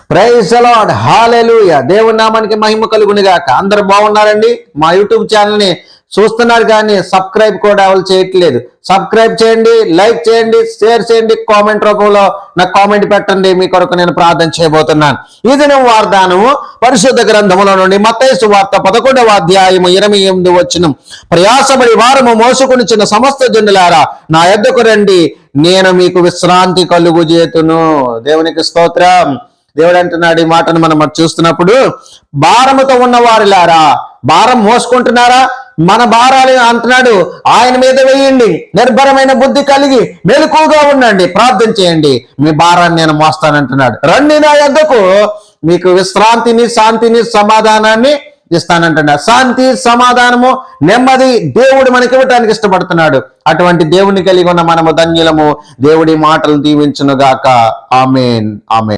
Praise the lord, హల్లెలూయా. దేవుని నామానికి మహిమ కలుగును గాక. అందరూ బాగున్నారండి? మా యూట్యూబ్ ఛానల్ని చూస్తున్నారు కానీ సబ్స్క్రైబ్ కూడా ఎవరు చేయట్లేదు. సబ్స్క్రైబ్ చేయండి, లైక్ చేయండి, షేర్ చేయండి, కామెంట్ రూపంలో నాకు కామెంట్ పెట్టండి. మీ కొరకు నేను ప్రార్థన చేయబోతున్నాను. ఈ దినం వాగ్దానము పరిశుద్ధ గ్రంథములో నుండి మత్తయి సువార్త 11వ అధ్యాయము 28వ వచనం. ప్రయాసపడి భారము మోసుకొనిచున్న సమస్త జనులారా నా యొద్దకు రండి, నేను మీకు విశ్రాంతి కలుగు చేతును. దేవునికి స్తోత్రం. దేవుడు అంటున్నాడు ఈ మాటను మనం చూస్తున్నప్పుడు, భారముతో ఉన్న వారిలారా, భారం మోసుకుంటున్నారా? మన భారాలు అంటున్నాడు ఆయన మీద వేయండి, నిర్భరమైన బుద్ధి కలిగి మెలకుగా ఉండండి, ప్రార్థన చేయండి, మీ భారాన్ని నేను మోస్తానంటున్నాడు. రండి నా యొద్దకు, మీకు విశ్రాంతిని, శాంతిని, సమాధానాన్ని ఇస్తానంటున్నాడు. శాంతి, సమాధానము, నెమ్మది దేవుడు మనకి ఇవ్వటానికి ఇష్టపడుతున్నాడు. అటువంటి దేవుని కలిగి ఉన్న మనము ధన్యులము. దేవుడి మాటలు దీవించును గాక. ఆమేన్, ఆమేన్.